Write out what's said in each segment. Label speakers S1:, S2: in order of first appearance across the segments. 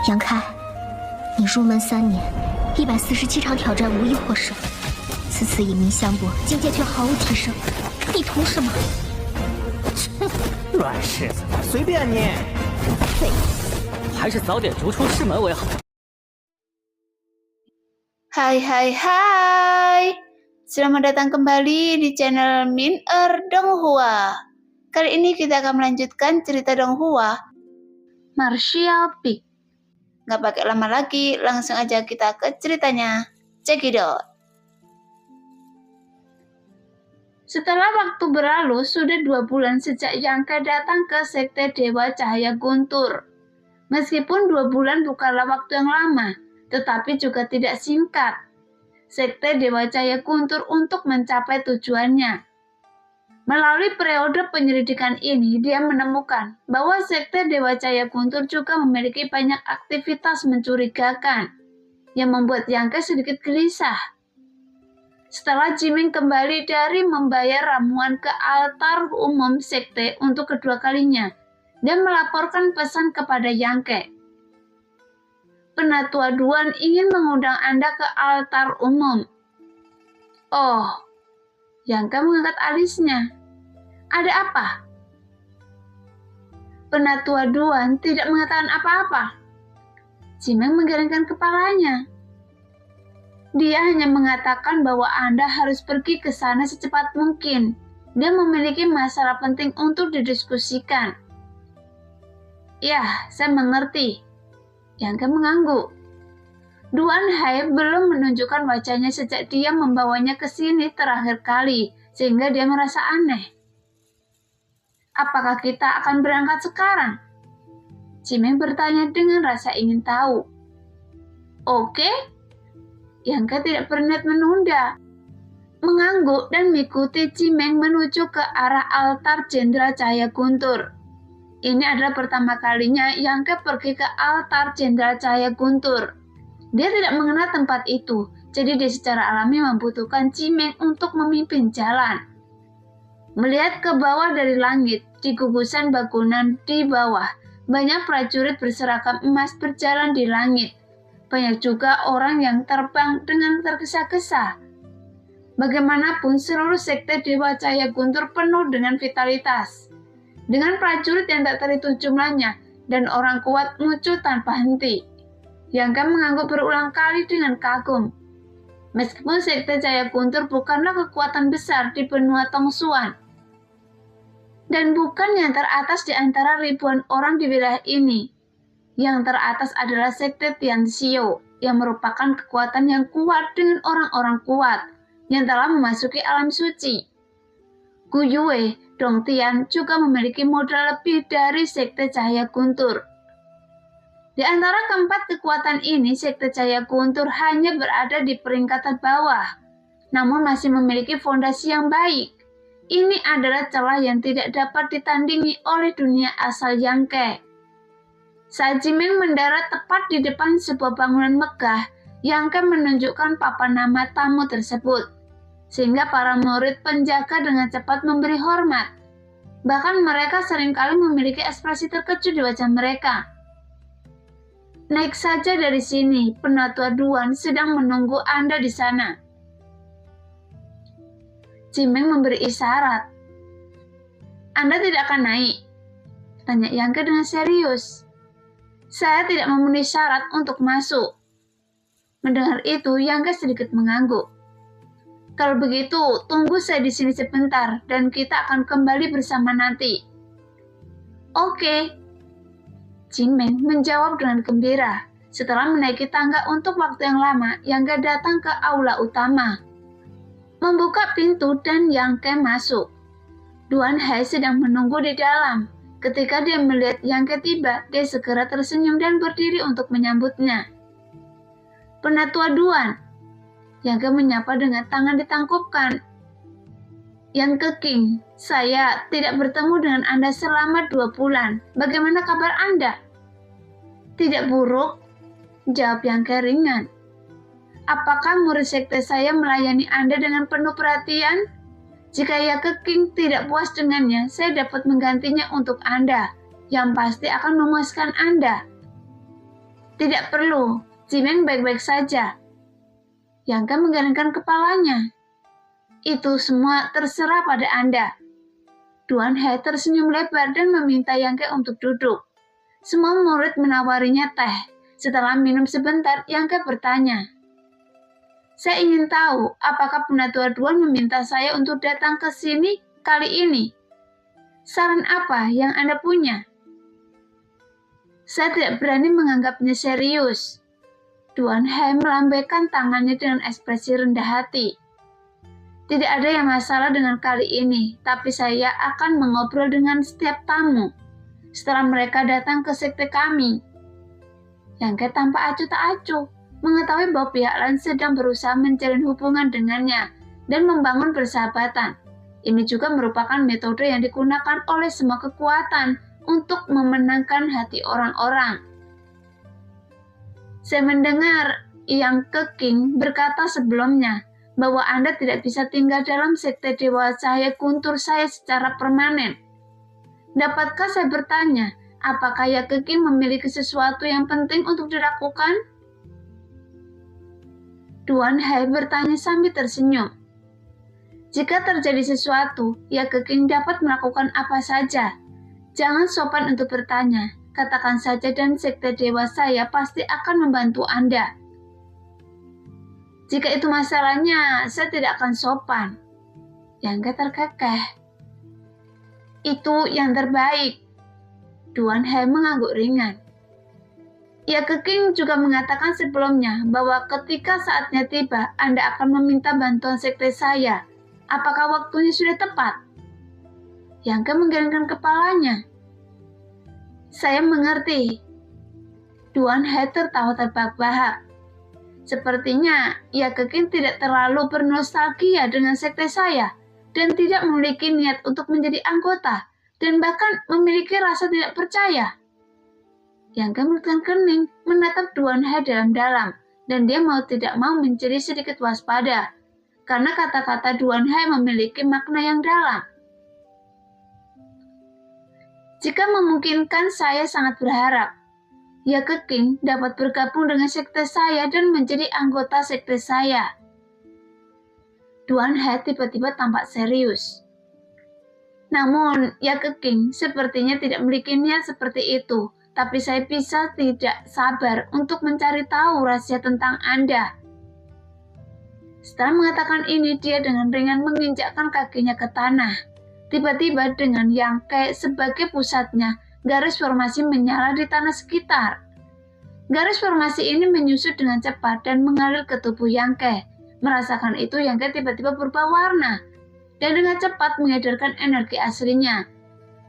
S1: 杨开，你入门3年，147场挑战无一获胜，此次以名相搏，境界却毫无提升，你图什么？
S2: 软柿子，随便你。
S1: 废
S3: 物，还是早点逐出师门为好。
S4: Hai, selamat datang kembali di channel Min-er Donghua. Kali ini kita akan melanjutkan cerita Donghua, Martial Peak. Gak pakai lama lagi, langsung aja kita ke ceritanya. Check it out. Setelah waktu berlalu, sudah 2 bulan sejak Yangke datang ke Sekte Dewa Cahaya Guntur. Meskipun 2 bulan bukanlah waktu yang lama, tetapi juga tidak singkat. Sekte Dewa Cahaya Guntur untuk mencapai tujuannya. Melalui periode penyelidikan ini, dia menemukan bahwa Sekte Dewa Cahaya Guntur juga memiliki banyak aktivitas mencurigakan, yang membuat Yangke sedikit gelisah. Setelah Jiming kembali dari membayar ramuan ke altar umum sekte untuk kedua kalinya, dia melaporkan pesan kepada Yangke. Penatua Duan ingin mengundang Anda ke altar umum. Oh, Yangke mengangkat alisnya. Ada apa? Penatua Duan tidak mengatakan apa-apa. Jiming menggelengkan kepalanya. Dia hanya mengatakan bahwa Anda harus pergi ke sana secepat mungkin. Dia memiliki masalah penting untuk didiskusikan. Ya, saya mengerti. Yangke mengangguk. Duan Hai belum menunjukkan wajahnya sejak dia membawanya ke sini terakhir kali, sehingga dia merasa aneh. Apakah kita akan berangkat sekarang? Jimeng bertanya dengan rasa ingin tahu. Oke? Yangke tidak berniat menunda. Mengangguk dan mengikuti Jimeng menuju ke arah altar Jenderal Cahaya Guntur. Ini adalah pertama kalinya Yangke pergi ke altar Jenderal Cahaya Guntur. Dia tidak mengenal tempat itu, jadi dia secara alami membutuhkan Jimeng untuk memimpin jalan. Melihat ke bawah dari langit, di gugusan bangunan di bawah, banyak prajurit berseragam emas berjalan di langit. Banyak juga orang yang terbang dengan tergesa-gesa. Bagaimanapun, seluruh sekte Dewa Cahaya Guntur penuh dengan vitalitas. Dengan prajurit yang tak terhitung jumlahnya dan orang kuat muncul tanpa henti. Yangke mengangguk berulang kali dengan kagum. Meskipun Sekte Cahaya Guntur bukanlah kekuatan besar di benua Tongsuan, dan bukan yang teratas di antara ribuan orang di wilayah ini. Yang teratas adalah Sekte Tianxiu, yang merupakan kekuatan yang kuat dengan orang-orang kuat yang telah memasuki alam suci. Gu Yue, Dong Tian juga memiliki modal lebih dari Sekte Cahaya Guntur. Di antara keempat kekuatan ini, Sekte Cahaya Guntur hanya berada di peringkat bawah, namun masih memiliki fondasi yang baik. Ini adalah celah yang tidak dapat ditandingi oleh dunia asal Yangke. Saat Jimeng mendarat tepat di depan sebuah bangunan megah, Yangke menunjukkan papan nama tamu tersebut, sehingga para murid penjaga dengan cepat memberi hormat. Bahkan mereka seringkali memiliki ekspresi terkejut di wajah mereka. Naik saja dari sini, Penatua Duan sedang menunggu Anda di sana. Jimeng memberi isyarat. Anda tidak akan naik? Tanya Yangke dengan serius. Saya tidak memenuhi syarat untuk masuk. Mendengar itu, Yangke sedikit mengangguk. Kalau begitu, tunggu saya di sini sebentar dan kita akan kembali bersama nanti. Oke. Jimeng menjawab dengan gembira. Setelah menaiki tangga untuk waktu yang lama, Yangke datang ke aula utama. Membuka pintu dan Yangke masuk. Duan Hai sedang menunggu di dalam. Ketika dia melihat Yangke tiba, dia segera tersenyum dan berdiri untuk menyambutnya. Penatua Duan. Yangke menyapa dengan tangan ditangkupkan. Yangke King, saya tidak bertemu dengan Anda selama 2 bulan. Bagaimana kabar Anda? Tidak buruk, jawab Yangke ringan. Apakah murid sekte saya melayani Anda dengan penuh perhatian? Jika Yangke King tidak puas dengannya, saya dapat menggantinya untuk Anda, yang pasti akan memuaskan Anda. Tidak perlu, Jimeng baik-baik saja. Yang Ke menggelengkan kepalanya. Itu semua terserah pada Anda. Duan He tersenyum lebar dan meminta Yang Ke untuk duduk. Semua murid menawarinya teh. Setelah minum sebentar, Yang Ke bertanya, "Saya ingin tahu apakah Penatua Duan meminta saya untuk datang ke sini kali ini. Saran apa yang Anda punya?" "Saya tidak berani menganggapnya serius." Duan He melambaikan tangannya dengan ekspresi rendah hati. "Tidak ada yang masalah dengan kali ini, tapi saya akan mengobrol dengan setiap tamu setelah mereka datang ke sekte kami." Yang Ke tanpa acuh tak acuh, mengetahui bahwa pihak lain sedang berusaha menjalin hubungan dengannya dan membangun persahabatan. Ini juga merupakan metode yang digunakan oleh semua kekuatan untuk memenangkan hati orang-orang. "Saya mendengar Yang Ke King berkata sebelumnya bahwa Anda tidak bisa tinggal dalam sekte Dewa Cahaya Guntur saya secara permanen. Dapatkah saya bertanya, apakah Yang Ke King memiliki sesuatu yang penting untuk dilakukan?" Duan He bertanya sambil tersenyum. "Jika terjadi sesuatu, Yang Ke King dapat melakukan apa saja. Jangan sopan untuk bertanya. Katakan saja dan sekte dewa saya pasti akan membantu Anda." "Jika itu masalahnya, saya tidak akan sopan." Yang Ke terkekeh. "Itu yang terbaik." Duan He mengangguk ringan. Yang Ke King juga mengatakan sebelumnya bahwa ketika saatnya tiba, Anda akan meminta bantuan sekte saya. Apakah waktunya sudah tepat? Yang Ke menggelengkan kepalanya. "Saya mengerti." Duan He tertawa terbahak-bahak. Sepertinya Yang Ke King tidak terlalu bernostalgia dengan sekte saya dan tidak memiliki niat untuk menjadi anggota dan bahkan memiliki rasa tidak percaya. Yang Ke menekan kening, menatap Duan He dalam-dalam, dan dia mau tidak mau menjadi sedikit waspada karena kata-kata Duan He memiliki makna yang dalam. "Jika memungkinkan, saya sangat berharap Yang Ke King dapat bergabung dengan sekte saya dan menjadi anggota sekte saya." Duan He tiba-tiba tampak serius. "Namun, Yang Ke King sepertinya tidak memiliki niat seperti itu, tapi saya bisa tidak sabar untuk mencari tahu rahasia tentang Anda." Setelah mengatakan ini, dia dengan ringan menginjakkan kakinya ke tanah. Tiba-tiba dengan Yang Ke sebagai pusatnya, garis formasi menyala di tanah sekitar. Garis formasi ini menyusut dengan cepat dan mengalir ke tubuh Yang Ke. Merasakan itu, Yang Ke tiba-tiba berubah warna dan dengan cepat mengedarkan energi aslinya.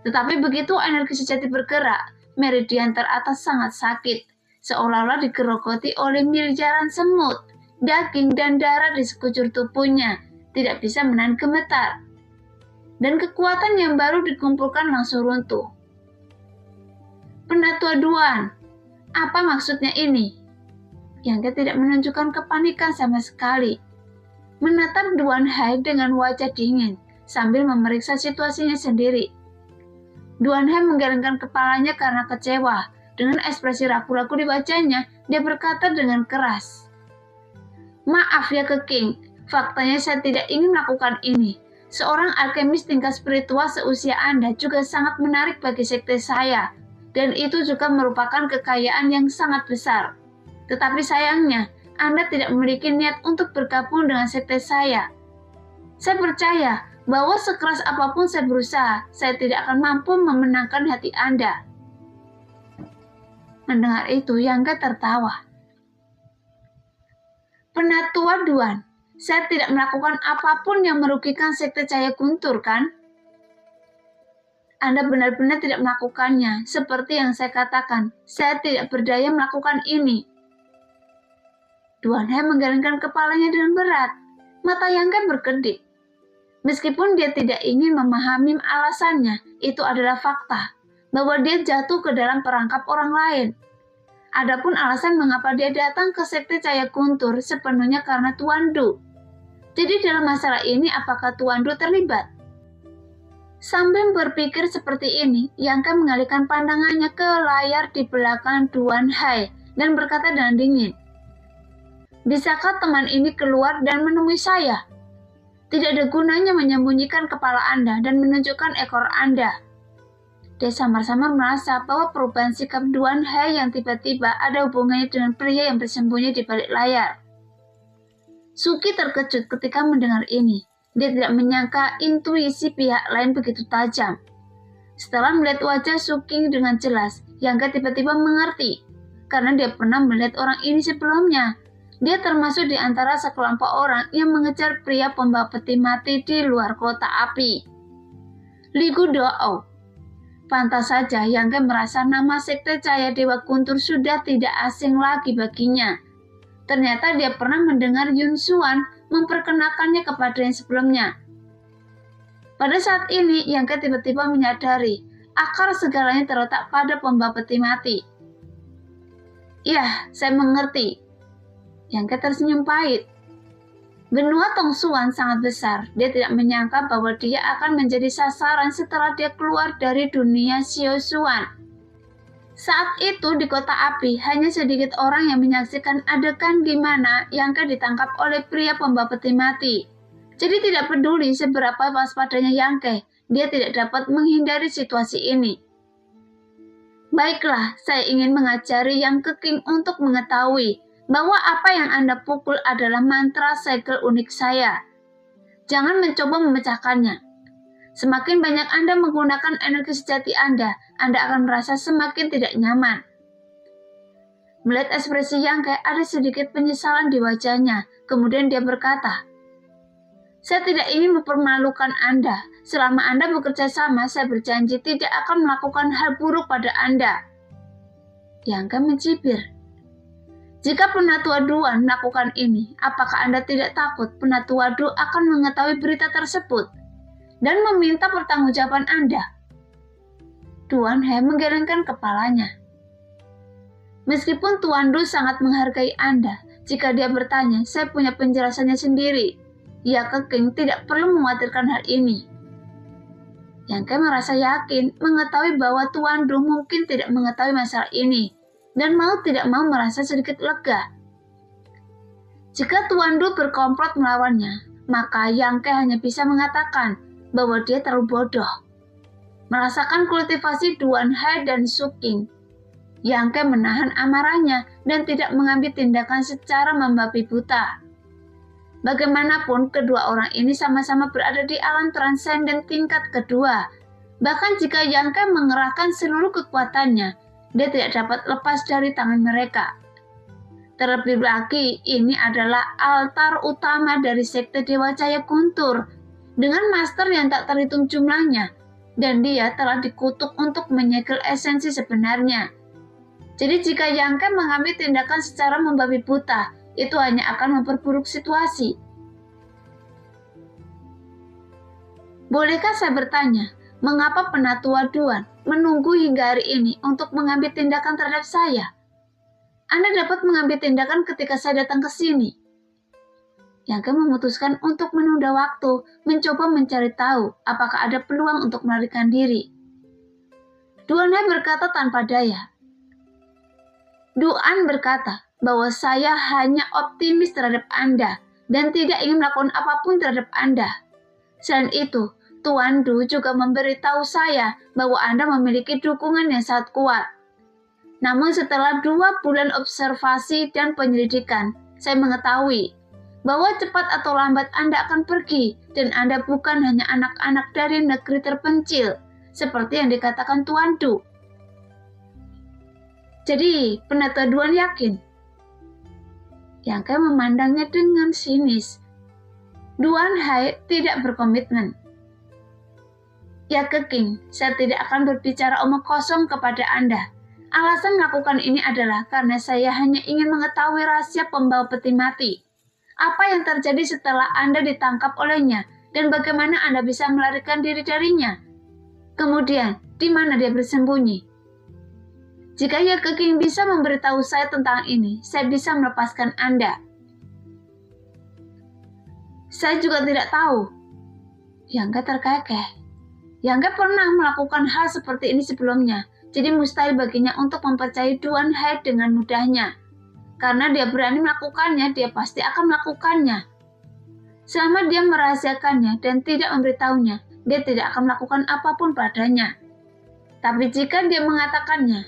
S4: Tetapi begitu energi sejati bergerak, meridian teratas sangat sakit, seolah-olah digerogoti oleh miliaran semut, daging, dan darah di sekujur tubuhnya, tidak bisa menahan gemetar. Dan kekuatan yang baru dikumpulkan langsung runtuh. "Penatua Duan, apa maksudnya ini?" Yang Ke tidak menunjukkan kepanikan sama sekali. Menatap Duan He dengan wajah dingin, sambil memeriksa situasinya sendiri. Duan He menggelengkan kepalanya karena kecewa. Dengan ekspresi ragu-ragu di wajahnya, dia berkata dengan keras, "Maaf Yang Ke King, faktanya saya tidak ingin melakukan ini. Seorang alkemis tingkat spiritual seusia Anda juga sangat menarik bagi sekte saya, dan itu juga merupakan kekayaan yang sangat besar. Tetapi sayangnya, Anda tidak memiliki niat untuk bergabung dengan sekte saya. Saya percaya bahwa sekeras apapun saya berusaha, saya tidak akan mampu memenangkan hati Anda." Mendengar itu, Yang Ke tertawa. "Penatua Duan, saya tidak melakukan apapun yang merugikan sekte Cahaya Guntur, kan? Anda benar-benar tidak melakukannya. Seperti yang saya katakan, saya tidak berdaya melakukan ini." Duan He menggelengkan kepalanya dengan berat. Mata Yang Ke berkedip. Meskipun dia tidak ingin memahami alasannya, itu adalah fakta bahwa dia jatuh ke dalam perangkap orang lain. Adapun alasan mengapa dia datang ke sekte Cahaya Guntur sepenuhnya karena Tuan Du. Jadi dalam masalah ini apakah Tuan Du terlibat? Sambil berpikir seperti ini, Yang Ke mengalihkan pandangannya ke layar di belakang Duan He dan berkata dengan dingin, "Bisakah teman ini keluar dan menemui saya? Tidak ada gunanya menyembunyikan kepala Anda dan menunjukkan ekor Anda." Dia samar-samar merasa bahwa perubahan sikap Duan He yang tiba-tiba ada hubungannya dengan pria yang bersembunyi di balik layar. Suki terkejut ketika mendengar ini. Dia tidak menyangka intuisi pihak lain begitu tajam. Setelah melihat wajah Suki dengan jelas, Yang Ke tiba-tiba mengerti, karena dia pernah melihat orang ini sebelumnya. Dia termasuk di antara sekelompok orang yang mengejar pria pembawa peti mati di luar kota api. Li Gudoou. Pantas saja Yang Ke merasa nama sekte Cahaya Dewa Guntur sudah tidak asing lagi baginya. Ternyata dia pernah mendengar Yun Xuan memperkenalkannya kepadanya sebelumnya. Pada saat ini Yang Ke tiba-tiba menyadari akar segalanya terletak pada pembawa peti mati. "Ya, saya mengerti." Yang Ke tersenyum pahit. Benua Tong Xuan sangat besar. Dia tidak menyangka bahwa dia akan menjadi sasaran setelah dia keluar dari dunia Xiao Xuan. Saat itu di kota api, hanya sedikit orang yang menyaksikan adegan di mana Yang Ke ditangkap oleh pria pembawa peti mati. Jadi tidak peduli seberapa waspadanya Yang Ke, dia tidak dapat menghindari situasi ini. "Baiklah, saya ingin mengajari Yang Ke King untuk mengetahui bahwa apa yang Anda pukul adalah mantra segel unik saya. Jangan mencoba memecahkannya. Semakin banyak Anda menggunakan energi sejati Anda akan merasa semakin tidak nyaman." Melihat ekspresi Yang Ke, ada sedikit penyesalan di wajahnya. Kemudian dia berkata, "Saya tidak ingin mempermalukan Anda. Selama Anda bekerja sama, saya berjanji tidak akan melakukan hal buruk pada Anda." Yang Ke mencibir, "Jika Penatua Duan melakukan ini, apakah Anda tidak takut Penatua Du akan mengetahui berita tersebut dan meminta pertanggungjawaban Anda?" Duan He menggelengkan kepalanya. "Meskipun Tuan Du sangat menghargai Anda, jika dia bertanya, saya punya penjelasannya sendiri. Yang Ke King tidak perlu mengkhawatirkan hal ini." Yang Ke merasa yakin mengetahui bahwa Tuan Du mungkin tidak mengetahui masalah ini, dan mau tidak mau merasa sedikit lega. Jika Tuan Du berkomplot melawannya, maka Yang Ke hanya bisa mengatakan bahwa dia terlalu bodoh. Merasakan kultivasi Duan He dan Suking, Yang Ke menahan amarahnya dan tidak mengambil tindakan secara membabi buta. Bagaimanapun, kedua orang ini sama-sama berada di alam transenden tingkat kedua. Bahkan jika Yang Ke mengerahkan seluruh kekuatannya, dia tidak dapat lepas dari tangan mereka. Terlebih lagi, ini adalah altar utama dari sekte Dewa Cahaya Guntur, dengan master yang tak terhitung jumlahnya, dan dia telah dikutuk untuk menyegel esensi sebenarnya. Jadi jika Yang Ke mengambil tindakan secara membabi buta, itu hanya akan memperburuk situasi. Bolehkah saya bertanya, mengapa Penatua Duan menunggu hingga hari ini untuk mengambil tindakan terhadap saya? Anda dapat mengambil tindakan ketika saya datang ke sini. Yang Ke memutuskan untuk menunda waktu, mencoba mencari tahu apakah ada peluang untuk melarikan diri. Duan He berkata tanpa daya. Duan berkata bahwa saya hanya optimis terhadap Anda dan tidak ingin melakukan apapun terhadap Anda. Selain itu, Tuan Du juga memberitahu saya bahwa Anda memiliki dukungan yang sangat kuat. Namun setelah 2 bulan observasi dan penyelidikan, saya mengetahui bahwa cepat atau lambat Anda akan pergi dan Anda bukan hanya anak-anak dari negeri terpencil, seperti yang dikatakan Tuan Du. Jadi, Penatua Duan yakin? Yang Ke memandangnya dengan sinis. Duan He tidak berkomitmen. "Ya Ke King, saya tidak akan berbicara omong kosong kepada Anda. Alasan melakukan ini adalah karena saya hanya ingin mengetahui rahasia pembawa peti mati. Apa yang terjadi setelah Anda ditangkap olehnya dan bagaimana Anda bisa melarikan diri darinya? Kemudian, di mana dia bersembunyi? Jika Ya Ke King bisa memberitahu saya tentang ini, saya bisa melepaskan Anda." "Saya juga tidak tahu." Yang Ke terkekeh. Yang Ke pernah melakukan hal seperti ini sebelumnya, jadi mustahil baginya untuk mempercayai Duan He dengan mudahnya. Karena dia berani melakukannya, dia pasti akan melakukannya. Selama dia merahasiakannya dan tidak memberitahunya, dia tidak akan melakukan apapun padanya. Tapi jika dia mengatakannya,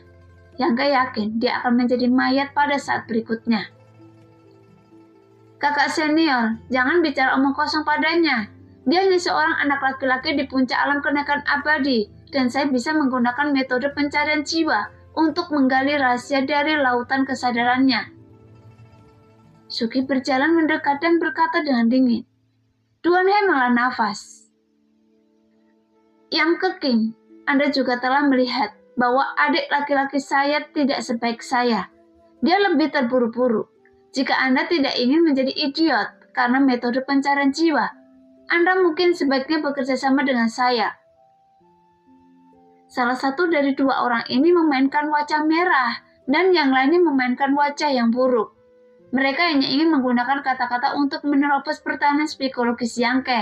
S4: Yang Ke yakin dia akan menjadi mayat pada saat berikutnya. Kakak senior, jangan bicara omong kosong padanya. Dia hanya seorang anak laki-laki di puncak alam kenaikan abadi, dan saya bisa menggunakan metode pencarian jiwa untuk menggali rahasia dari lautan kesadarannya. Suki berjalan mendekat dan berkata dengan dingin. Duan He menghela nafas. Yang Ke King, Anda juga telah melihat bahwa adik laki-laki saya tidak sebaik saya. Dia lebih terburu-buru. Jika Anda tidak ingin menjadi idiot karena metode pencarian jiwa, Anda mungkin sebaiknya bekerja sama dengan saya. Salah satu dari dua orang ini memainkan wajah merah dan yang lainnya memainkan wajah yang buruk. Mereka hanya ingin menggunakan kata-kata untuk menerobos pertahanan psikologis Yang Ke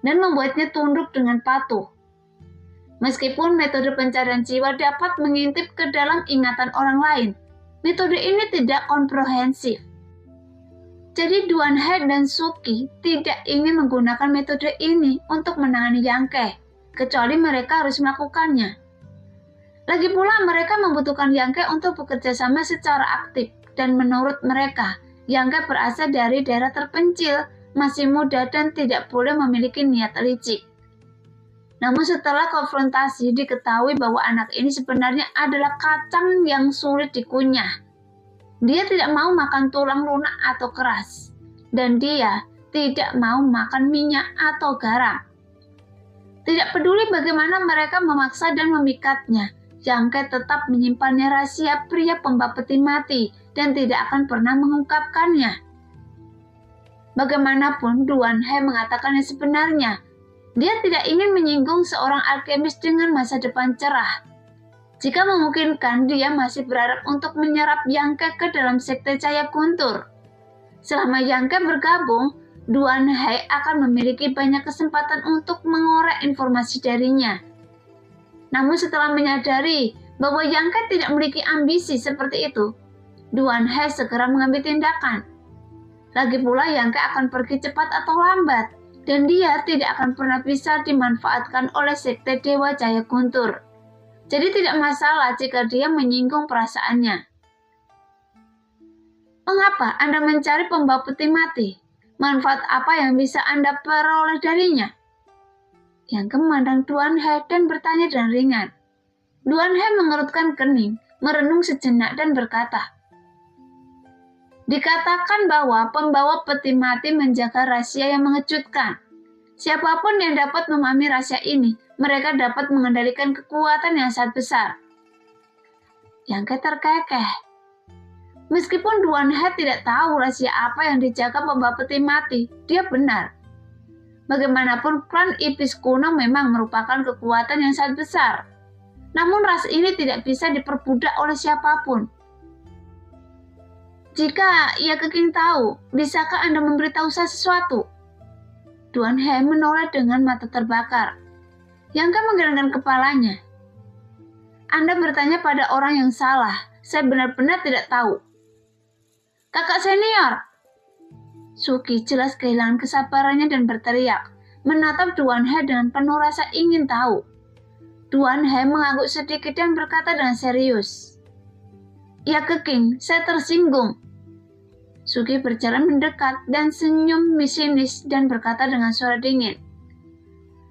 S4: dan membuatnya tunduk dengan patuh. Meskipun metode pencarian jiwa dapat mengintip ke dalam ingatan orang lain, metode ini tidak komprehensif. Jadi Duan He dan Suki tidak ingin menggunakan metode ini untuk menangani Yang Ke, kecuali mereka harus melakukannya. Lagi pula mereka membutuhkan Yang Ke untuk bekerja sama secara aktif. Dan menurut mereka, Yang Ke berasal dari daerah terpencil, masih muda dan tidak boleh memiliki niat licik. Namun setelah konfrontasi diketahui bahwa anak ini sebenarnya adalah kacang yang sulit dikunyah. Dia tidak mau makan tulang lunak atau keras. Dan dia tidak mau makan minyak atau garam. Tidak peduli bagaimana mereka memaksa dan memikatnya, Yang Ke tetap menyimpannya rahasia pria pembawa peti mati dan tidak akan pernah mengungkapkannya. Bagaimanapun Duan He mengatakannya sebenarnya, dia tidak ingin menyinggung seorang alkemis dengan masa depan cerah. Jika memungkinkan, dia masih berharap untuk menyerap Yang Ke dalam sekte Cahaya Guntur. Selama Yang Ke bergabung, Duan He akan memiliki banyak kesempatan untuk mengorek informasi darinya. Namun setelah menyadari bahwa Yang Ke tidak memiliki ambisi seperti itu, Duan He segera mengambil tindakan. Lagi pula Yang Ke akan pergi cepat atau lambat, dan dia tidak akan pernah bisa dimanfaatkan oleh sekte Dewa Cahaya Guntur. Jadi tidak masalah jika dia menyinggung perasaannya. Mengapa Anda mencari pembawa peti mati? Manfaat apa yang bisa Anda peroleh darinya? Yang Ke memandang Duan He dan bertanya dengan ringan. Duan He mengerutkan kening, merenung sejenak dan berkata, dikatakan bahwa pembawa peti mati menjaga rahasia yang mengejutkan. Siapapun yang dapat memahami rahasia ini, mereka dapat mengendalikan kekuatan yang sangat besar. Yang Ke terkekeh. Meskipun Duan He tidak tahu rahasia apa yang dijaga pembawa peti mati, dia benar. Bagaimanapun klan iblis kuno memang merupakan kekuatan yang sangat besar. Namun ras ini tidak bisa diperbudak oleh siapapun. Jika Yang Ke King tahu, bisakah Anda memberitahu saya sesuatu? Duan He menoleh dengan mata terbakar. Yang Ke menggelengkan kepalanya. Anda bertanya pada orang yang salah. Saya benar-benar tidak tahu. Kakak senior! Suki jelas kehilangan kesabarannya dan berteriak, menatap Duan He dengan penuh rasa ingin tahu. Duan He mengangguk sedikit dan berkata dengan serius. Yang Ke King, saya tersinggung. Suki berjalan mendekat dan senyum sinis dan berkata dengan suara dingin.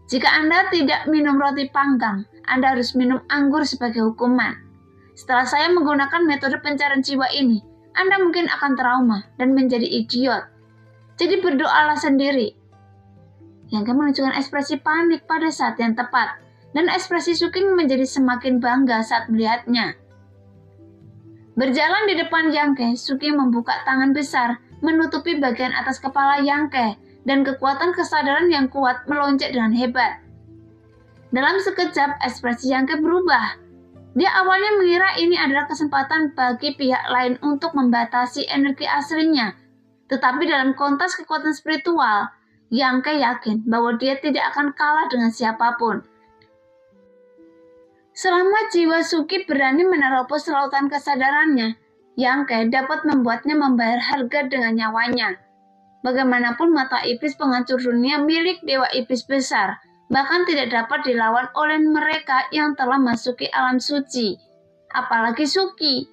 S4: Jika Anda tidak minum roti panggang, Anda harus minum anggur sebagai hukuman. Setelah saya menggunakan metode pencarian jiwa ini, Anda mungkin akan trauma dan menjadi idiot. Jadi berdoalah sendiri. Yang Ke menunjukkan ekspresi panik pada saat yang tepat, dan ekspresi Suki menjadi semakin bangga saat melihatnya. Berjalan di depan Yang Ke, Suki membuka tangan besar, menutupi bagian atas kepala Yang Ke, dan kekuatan kesadaran yang kuat melonjak dengan hebat. Dalam sekejap, ekspresi Yang Ke berubah. Dia awalnya mengira ini adalah kesempatan bagi pihak lain untuk membatasi energi aslinya. Tetapi dalam konteks kekuatan spiritual, Yang Ke yakin bahwa dia tidak akan kalah dengan siapapun. Selama jiwa Suki berani menerobos lautan kesadarannya, Yang Ke dapat membuatnya membayar harga dengan nyawanya. Bagaimanapun mata iblis penghancur dunia milik Dewa Iblis besar, bahkan tidak dapat dilawan oleh mereka yang telah masuki alam suci. Apalagi Suki.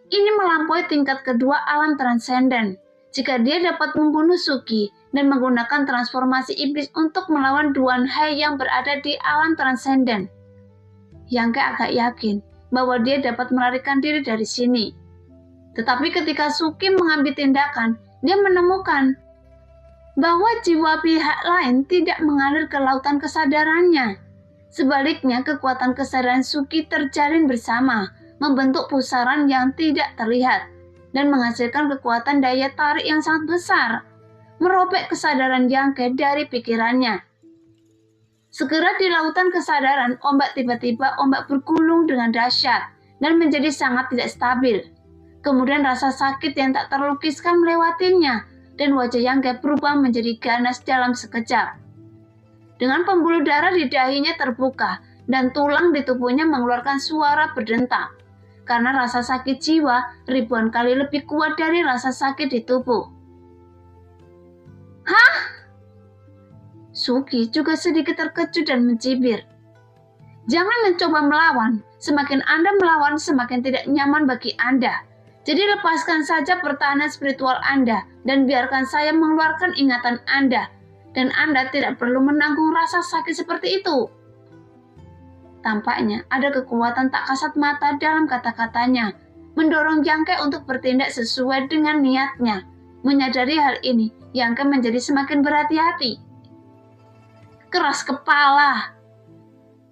S4: Ini melampaui tingkat kedua alam transenden. Jika dia dapat membunuh Suki dan menggunakan transformasi iblis untuk melawan Duan Hai yang berada di alam transenden, Yang Ke agak yakin bahwa dia dapat melarikan diri dari sini. Tetapi ketika Suki mengambil tindakan, dia menemukan bahwa jiwa pihak lain tidak mengalir ke lautan kesadarannya. Sebaliknya, kekuatan kesadaran Suki terjalin bersama, membentuk pusaran yang tidak terlihat, dan menghasilkan kekuatan daya tarik yang sangat besar, merobek kesadaran Yang Ke dari pikirannya. Segera di lautan kesadaran, tiba-tiba ombak bergulung dengan dahsyat dan menjadi sangat tidak stabil. Kemudian rasa sakit yang tak terlukiskan melewatinya, dan wajah Yang Ke berubah menjadi ganas dalam sekejap. Dengan pembuluh darah di dahinya terbuka, dan tulang di tubuhnya mengeluarkan suara berdentang, karena rasa sakit jiwa ribuan kali lebih kuat dari rasa sakit di tubuh. Hah? Suki juga sedikit terkejut dan mencibir. Jangan mencoba melawan, semakin Anda melawan semakin tidak nyaman bagi Anda. Jadi lepaskan saja pertahanan spiritual Anda dan biarkan saya mengeluarkan ingatan Anda. Dan Anda tidak perlu menanggung rasa sakit seperti itu. Tampaknya ada kekuatan tak kasat mata dalam kata-katanya, mendorong Yang Ke untuk bertindak sesuai dengan niatnya. Menyadari hal ini, Yang Ke menjadi semakin berhati-hati. Keras kepala.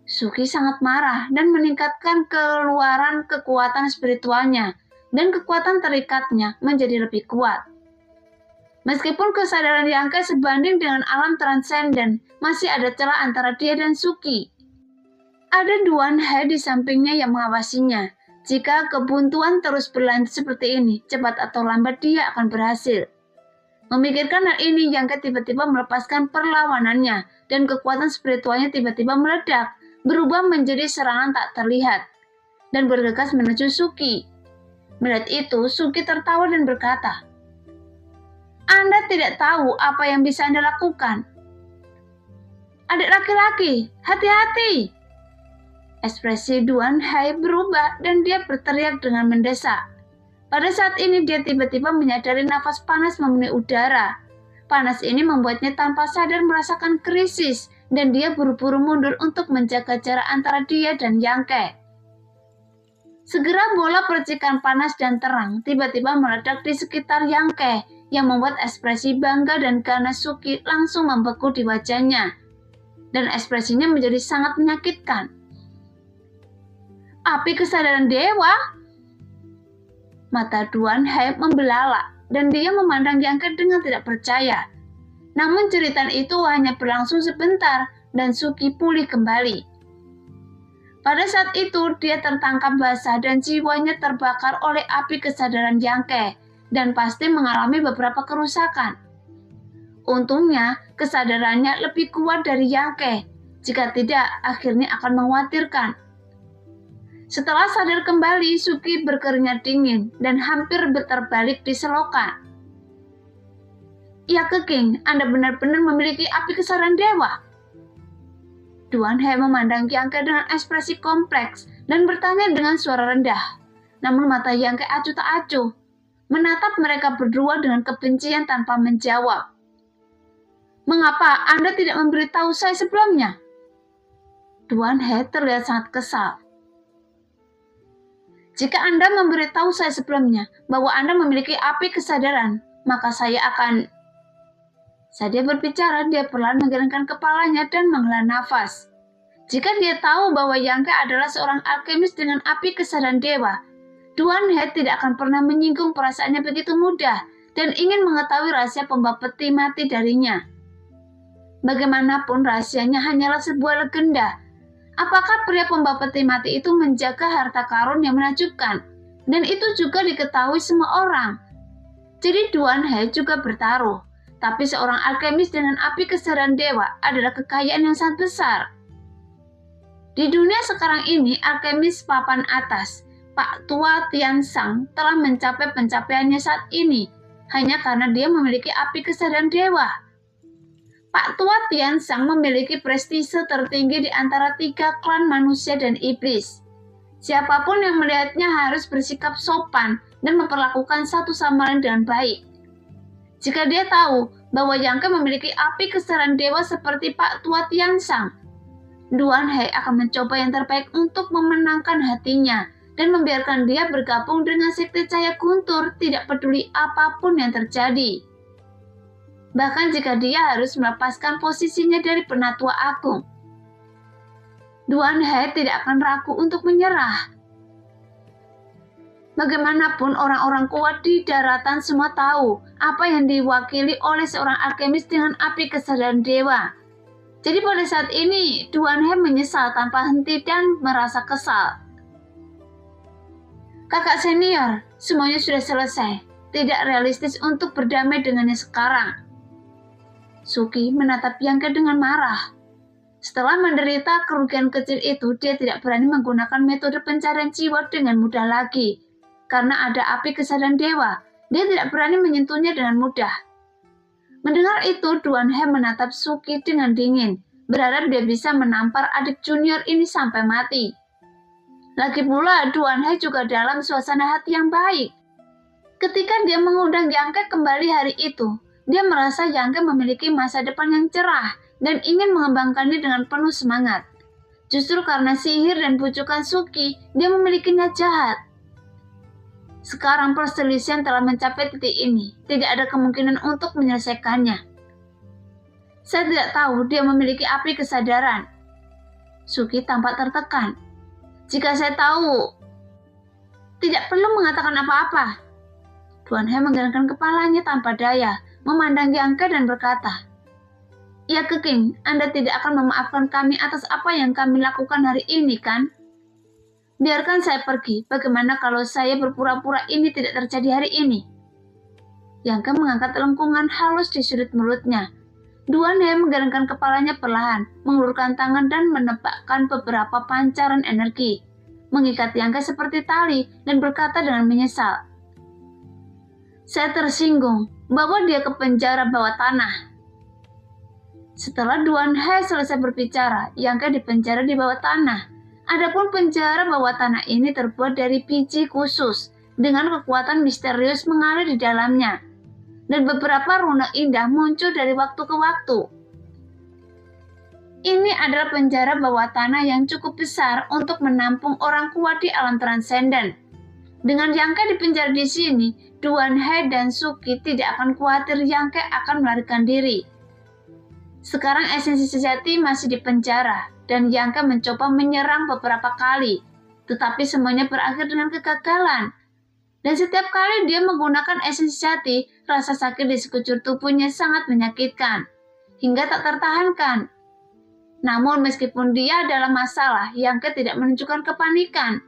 S4: Suki sangat marah dan meningkatkan keluaran kekuatan spiritualnya, dan kekuatan terikatnya menjadi lebih kuat. Meskipun kesadaran Yang Ke sebanding dengan alam transenden, masih ada celah antara dia dan Suki. Ada Duan Hai di sampingnya yang mengawasinya. Jika kebuntuan terus berlanjut seperti ini, cepat atau lambat dia akan berhasil. Memikirkan hal ini, Yang Ke tiba-tiba melepaskan perlawanannya, dan kekuatan spiritualnya tiba-tiba meledak, berubah menjadi serangan tak terlihat, dan bergegas menuju Suki. Melihat itu, Suki tertawa dan berkata, Anda tidak tahu apa yang bisa Anda lakukan. Adik laki-laki, hati-hati. Ekspresi Duan Hai berubah dan dia berteriak dengan mendesak. Pada saat ini dia tiba-tiba menyadari nafas panas memenuhi udara. Panas ini membuatnya tanpa sadar merasakan krisis dan dia buru-buru mundur untuk menjaga jarak antara dia dan Yang Ke. Segera bola percikan panas dan terang tiba-tiba meledak di sekitar Yang Ke yang membuat ekspresi bangga dan ganas Suki langsung membeku di wajahnya. Dan ekspresinya menjadi sangat menyakitkan. Api kesadaran dewa? Mata Duan Hai membelalak dan dia memandang Yang Ke dengan tidak percaya. Namun cerita itu hanya berlangsung sebentar dan Suki pulih kembali. Pada saat itu dia tertangkap basah dan jiwanya terbakar oleh api kesadaran Yang Ke dan pasti mengalami beberapa kerusakan. Untungnya kesadarannya lebih kuat dari Yang Ke. Jika tidak, akhirnya akan mengkhawatirkan. Setelah sadar kembali, Suki berkeringat dingin dan hampir terbalik di selokan. Ya Keking, Anda benar-benar memiliki api kesadaran dewa. Duan Hai memandang Yang Ke dengan ekspresi kompleks dan bertanya dengan suara rendah. Namun mata Yang Ke acuh tak acuh, menatap mereka berdua dengan kebencian tanpa menjawab. Mengapa Anda tidak memberitahu saya sebelumnya? Duan Hai terlihat sangat kesal. Jika Anda memberitahu saya sebelumnya bahwa Anda memiliki api kesadaran, maka saya akan... Saat dia berbicara, dia perlahan menggelengkan kepalanya dan menghela nafas. Jika dia tahu bahwa Yang Ke adalah seorang alkemis dengan api kesadaran dewa, Duan Hai tidak akan pernah menyinggung perasaannya begitu mudah dan ingin mengetahui rahasia pembawa peti mati darinya. Bagaimanapun rahasianya hanyalah sebuah legenda. Apakah pria pembawa peti mati itu menjaga harta karun yang menakjubkan? Dan itu juga diketahui semua orang. Jadi Duan Hai juga bertaruh. Tapi seorang alkemis dengan api kesadaran dewa adalah kekayaan yang sangat besar. Di dunia sekarang ini, alkemis papan atas, Pak Tua Tiansang telah mencapai pencapaiannya saat ini hanya karena dia memiliki api kesadaran dewa. Pak Tua Tiansang memiliki prestise tertinggi di antara 3 klan manusia dan iblis. Siapapun yang melihatnya harus bersikap sopan dan memperlakukan satu sama lain dengan baik. Jika dia tahu bahwa Yang Ke memiliki api kesadaran dewa seperti Pak Tua Tiansang, Duan He akan mencoba yang terbaik untuk memenangkan hatinya dan membiarkan dia bergabung dengan sekte cahaya guntur tidak peduli apapun yang terjadi. Bahkan jika dia harus melepaskan posisinya dari Penatua Agung, Duan He tidak akan ragu untuk menyerah. Bagaimanapun orang-orang kuat di daratan semua tahu apa yang diwakili oleh seorang alkemis dengan api kesadaran dewa. Jadi pada saat ini, Duan He menyesal tanpa henti dan merasa kesal. Kakak senior, semuanya sudah selesai. Tidak realistis untuk berdamai dengannya sekarang. Suki menatap Yang Ke dengan marah. Setelah menderita kerugian kecil itu, dia tidak berani menggunakan metode pencarian jiwa dengan mudah lagi. Karena ada api kesadaran dewa, dia tidak berani menyentuhnya dengan mudah. Mendengar itu, Duan He menatap Suki dengan dingin, berharap dia bisa menampar adik junior ini sampai mati. Lagi pula, Duan He juga dalam suasana hati yang baik. Ketika dia mengundang Yang Ke kembali hari itu, dia merasa Yang Ke memiliki masa depan yang cerah dan ingin mengembangkannya dengan penuh semangat. Justru karena sihir dan bujukan Suki, dia memilikinya jahat. Sekarang perselisihan telah mencapai titik ini. Tidak ada kemungkinan untuk menyelesaikannya. Saya tidak tahu dia memiliki api kesadaran. Suki tampak tertekan. Jika saya tahu, tidak perlu mengatakan apa-apa. Duan He menggelengkan kepalanya tanpa daya, memandang Yang Ke dan berkata, "Ya Keking, Anda tidak akan memaafkan kami atas apa yang kami lakukan hari ini, kan? Biarkan saya pergi, bagaimana kalau saya berpura-pura ini tidak terjadi hari ini?" Yang Ke mengangkat lengkungan halus di sudut mulutnya. Duan He menggelengkan kepalanya perlahan, mengulurkan tangan dan menebakkan beberapa pancaran energi, mengikat Yang Ke seperti tali dan berkata dengan menyesal, "Saya tersinggung, bawa dia ke penjara bawah tanah." Setelah Duan He selesai berbicara, Yang Ke dipenjara di bawah tanah. Adapun penjara bawah tanah ini terbuat dari biji khusus dengan kekuatan misterius mengalir di dalamnya, dan beberapa runa indah muncul dari waktu ke waktu. Ini adalah penjara bawah tanah yang cukup besar untuk menampung orang kuat di alam transenden. Dengan Yang Ke dipenjara di sini, Duan He dan Suki tidak akan khawatir Yang Ke akan melarikan diri. Sekarang esensi sejati masih di penjara, dan Yang Ke mencoba menyerang beberapa kali, tetapi semuanya berakhir dengan kegagalan. Dan setiap kali dia menggunakan esensi sejati, rasa sakit di sekujur tubuhnya sangat menyakitkan, hingga tak tertahankan. Namun meskipun dia dalam masalah, Yang Ke tidak menunjukkan kepanikan.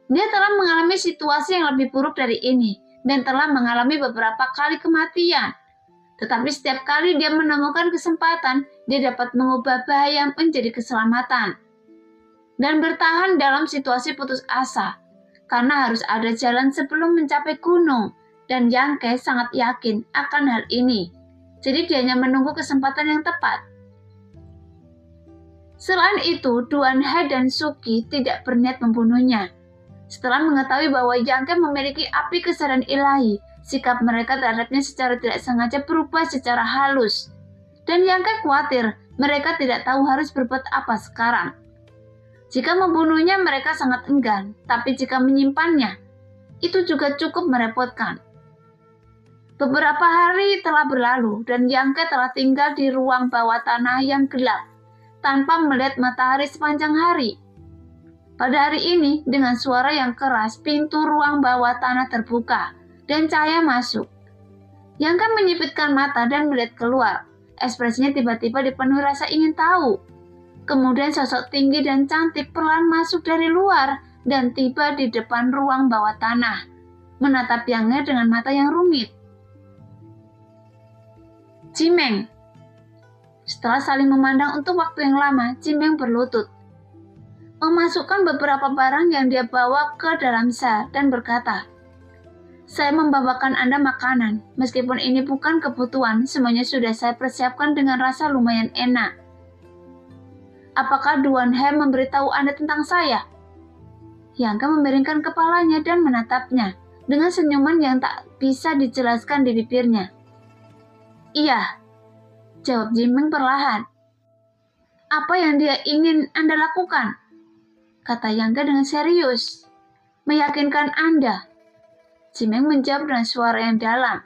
S4: Dia telah mengalami situasi yang lebih buruk dari ini, dan telah mengalami beberapa kali kematian. Tetapi setiap kali dia menemukan kesempatan, dia dapat mengubah bahaya menjadi keselamatan. Dan bertahan dalam situasi putus asa, karena harus ada jalan sebelum mencapai gunung, dan Yang Ke sangat yakin akan hal ini. Jadi dia hanya menunggu kesempatan yang tepat. Selain itu, Duan He dan Suki tidak berniat membunuhnya. Setelah mengetahui bahwa Yang Ke memiliki api kesadaran ilahi, sikap mereka terhadapnya secara tidak sengaja berubah secara halus. Dan Yang Ke khawatir mereka tidak tahu harus berbuat apa sekarang. Jika membunuhnya mereka sangat enggan, tapi jika menyimpannya, itu juga cukup merepotkan. Beberapa hari telah berlalu dan Yang Ke telah tinggal di ruang bawah tanah yang gelap, tanpa melihat matahari sepanjang hari. Pada hari ini, dengan suara yang keras, pintu ruang bawah tanah terbuka, dan cahaya masuk. Yang Ke menyipitkan mata dan melihat keluar. Ekspresinya tiba-tiba dipenuhi rasa ingin tahu. Kemudian sosok tinggi dan cantik perlahan masuk dari luar dan tiba di depan ruang bawah tanah, menatap Yang Ke dengan mata yang rumit. Cimeng. Setelah saling memandang untuk waktu yang lama, Cimeng berlutut. memasukkan beberapa barang yang dia bawa ke dalam sel dan berkata, "Saya membawakan Anda makanan, meskipun ini bukan kebutuhan, semuanya sudah saya persiapkan dengan rasa lumayan enak. Apakah Duan He memberitahu Anda tentang saya?" Yang memiringkan kepalanya dan menatapnya dengan senyuman yang tak bisa dijelaskan di bibirnya. "Iya," jawab Jimeng perlahan. "Apa yang dia ingin Anda lakukan?" kata Yang dengan serius. "Meyakinkan Anda." Jimeng menjawab dengan suara yang dalam.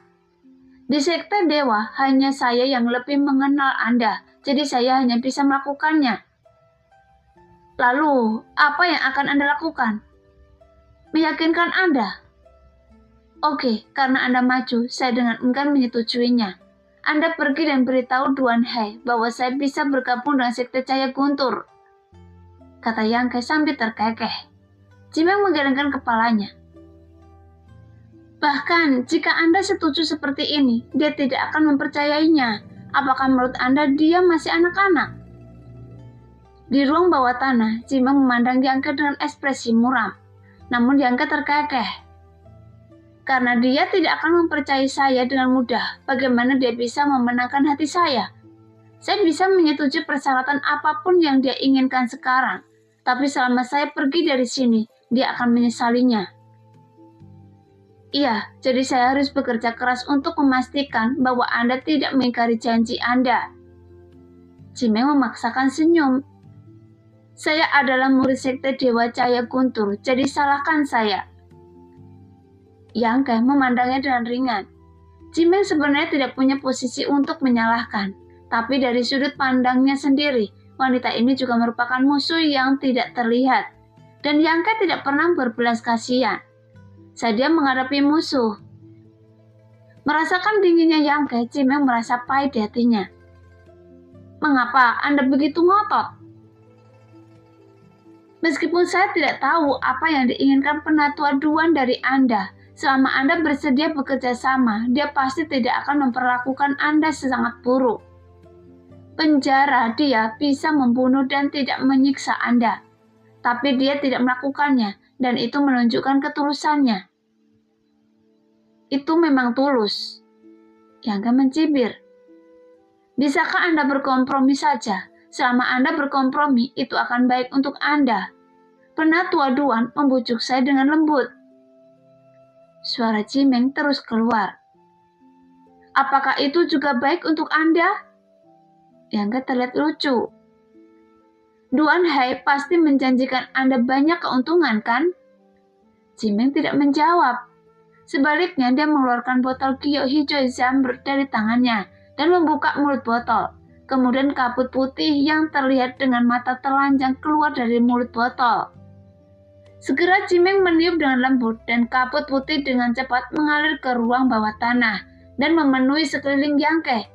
S4: "Di sekte dewa hanya saya yang lebih mengenal Anda, jadi saya hanya bisa melakukannya." "Lalu, apa yang akan Anda lakukan?" "Meyakinkan Anda." "Oke, karena Anda maju, saya dengan enggan menyetujuinya. Anda pergi dan beritahu Duan He bahwa saya bisa bergabung dengan sekte Cahaya Guntur," kata Yang sambil terkekeh. Jimeng menggelengkan kepalanya. "Bahkan jika Anda setuju seperti ini, dia tidak akan mempercayainya. Apakah menurut Anda dia masih anak-anak?" Di ruang bawah tanah, Jimeng memandang Yang dengan ekspresi muram. Namun Yang terkekeh. "Karena dia tidak akan mempercayai saya dengan mudah, bagaimana dia bisa memenangkan hati saya? Saya bisa menyetujui persyaratan apapun yang dia inginkan sekarang, tapi selama saya pergi dari sini, dia akan menyesalinya." "Iya, jadi saya harus bekerja keras untuk memastikan bahwa Anda tidak mengingkari janji Anda." Jimeng memaksakan senyum. "Saya adalah murid sekte Dewa Cahaya Guntur, jadi salahkan saya." Yang memandangnya dengan ringan. Jimeng sebenarnya tidak punya posisi untuk menyalahkan, tapi dari sudut pandangnya sendiri, wanita ini juga merupakan musuh yang tidak terlihat, dan Yang tidak pernah berbelas kasihan saat dia menghadapi musuh. Merasakan dinginnya Yang, Jimeng merasa pahit di hatinya. "Mengapa Anda begitu ngotot?" "Meskipun saya tidak tahu apa yang diinginkan penatua Duan dari Anda, selama Anda bersedia bekerja sama, dia pasti tidak akan memperlakukan Anda sangat buruk. Penjara dia bisa membunuh dan tidak menyiksa Anda, tapi dia tidak melakukannya, dan itu menunjukkan ketulusannya." "Itu memang tulus." Yang mencibir. "Bisakah Anda berkompromi saja? Selama Anda berkompromi, itu akan baik untuk Anda." Penatua Duan membujuk saya dengan lembut. Suara Jimeng terus keluar. "Apakah itu juga baik untuk Anda?" Yang terlihat lucu. "Duan He pasti menjanjikan Anda banyak keuntungan, kan?" Jimeng tidak menjawab. Sebaliknya, dia mengeluarkan botol giok hijau zamrud dari tangannya dan membuka mulut botol. Kemudian kabut putih yang terlihat dengan mata telanjang keluar dari mulut botol. Segera Jimeng meniup dengan lembut dan kabut putih dengan cepat mengalir ke ruang bawah tanah dan memenuhi sekeliling Yang.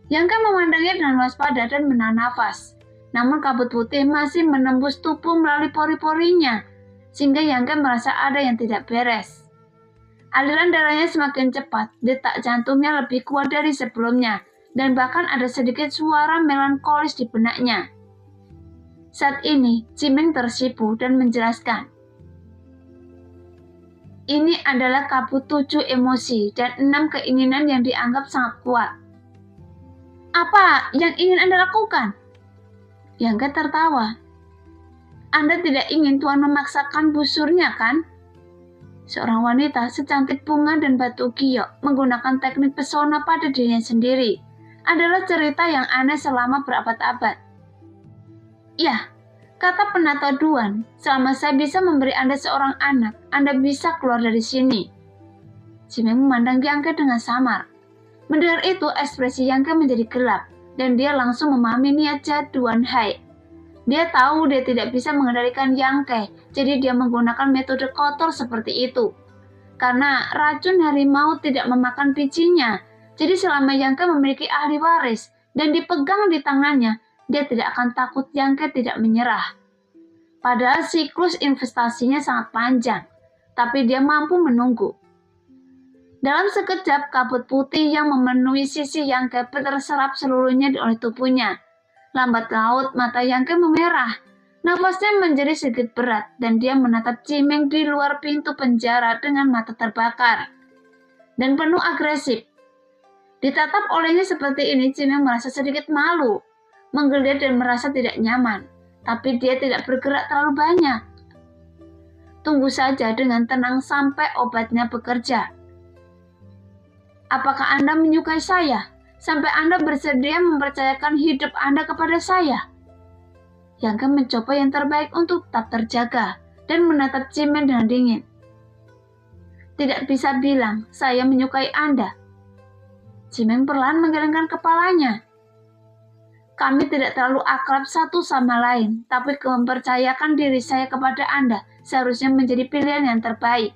S4: Yang memandangnya dengan waspada dan menahan nafas. Namun kabut putih masih menembus tubuh melalui pori-porinya, sehingga Yang merasa ada yang tidak beres. Aliran darahnya semakin cepat, detak jantungnya lebih kuat dari sebelumnya, dan bahkan ada sedikit suara melankolis di benaknya. Saat ini, Jimeng tersipu dan menjelaskan. "Ini adalah kabut 7 emosi dan 6 keinginan yang dianggap sangat kuat." "Apa yang ingin Anda lakukan?" Yang tertawa. "Anda tidak ingin Tuan memaksakan busurnya, kan?" Seorang wanita secantik bunga dan batu giok menggunakan teknik pesona pada dirinya sendiri adalah cerita yang aneh selama berabad-abad. "Ya," kata penatua Duan, "selama saya bisa memberi Anda seorang anak, Anda bisa keluar dari sini." Jimeng memandang Yang dengan samar. Mendengar itu, ekspresi Yang menjadi gelap, dan dia langsung memahami niat jahat Duan He. Dia tahu dia tidak bisa mengendalikan Yang, jadi dia menggunakan metode kotor seperti itu. Karena racun harimau tidak memakan bijinya, jadi selama Yang memiliki ahli waris dan dipegang di tangannya, dia tidak akan takut Yang tidak menyerah. Padahal siklus investasinya sangat panjang, tapi dia mampu menunggu. Dalam sekejap, kabut putih yang memenuhi sisi Yang terserap seluruhnya oleh tubuhnya. Lambat laut, mata Yang memerah. Nafasnya menjadi sedikit berat dan dia menatap Cimeng di luar pintu penjara dengan mata terbakar dan penuh agresif. Ditatap olehnya seperti ini, Cimeng merasa sedikit malu, menggeliat dan merasa tidak nyaman. Tapi dia tidak bergerak terlalu banyak. Tunggu saja dengan tenang sampai obatnya bekerja. Apakah Anda menyukai saya? Sampai Anda bersedia mempercayakan hidup Anda kepada saya? Yang mencoba yang terbaik untuk tetap terjaga dan menatap Cimeng dengan dingin. Tidak bisa bilang, saya menyukai Anda. Cimeng perlahan menggelengkan kepalanya. Kami tidak terlalu akrab satu sama lain, tapi mempercayakan diri saya kepada Anda seharusnya menjadi pilihan yang terbaik.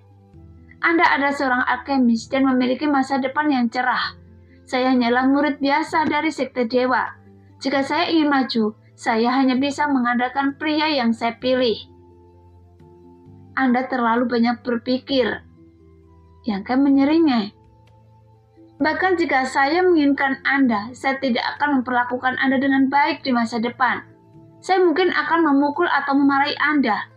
S4: Anda adalah seorang alkemis dan memiliki masa depan yang cerah. Saya hanyalah murid biasa dari sekte dewa. Jika saya ingin maju, saya hanya bisa mengandalkan pria yang saya pilih. Anda terlalu banyak berpikir. Yang menyeringai. Bahkan jika saya menginginkan Anda, saya tidak akan memperlakukan Anda dengan baik di masa depan. Saya mungkin akan memukul atau memarahi Anda.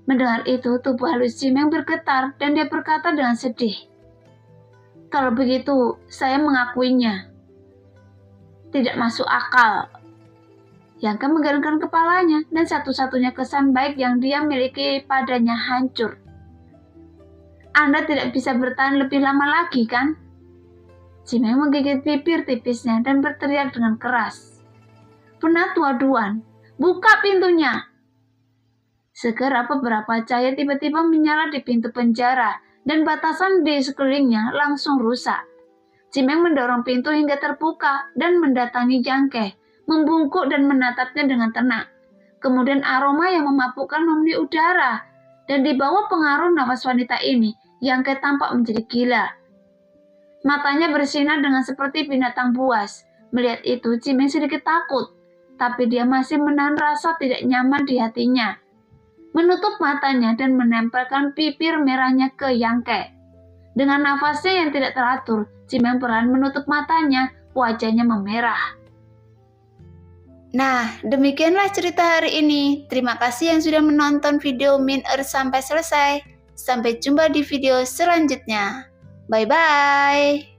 S4: Mendengar itu, tubuh halus Cimeng bergetar dan dia berkata dengan sedih. Kalau begitu, saya mengakuinya. Tidak masuk akal. Yang menggelengkan kepalanya dan satu-satunya kesan baik yang dia miliki padanya hancur. Anda tidak bisa bertahan lebih lama lagi, kan? Cimeng menggigit bibir tipisnya dan berteriak dengan keras. Penatua Duan, buka pintunya! Segera beberapa cahaya tiba-tiba menyala di pintu penjara dan batasan di sekelilingnya langsung rusak. Cimeng mendorong pintu hingga terbuka dan mendatangi Yangke, membungkuk dan menatapnya dengan tenang. Kemudian aroma yang memabukkan memenuhi udara dan di bawah pengaruh nafas wanita ini, Yangke tampak menjadi gila. Matanya bersinar dengan seperti binatang buas. Melihat itu, Cimeng sedikit takut, tapi dia masih menahan rasa tidak nyaman di hatinya. Menutup matanya dan menempelkan bibir merahnya ke Yangke. Dengan nafasnya yang tidak teratur, Cimeng perlahan menutup matanya, wajahnya memerah.
S5: Nah, demikianlah cerita hari ini. Terima kasih yang sudah menonton video Min Earth sampai selesai. Sampai jumpa di video selanjutnya. Bye-bye.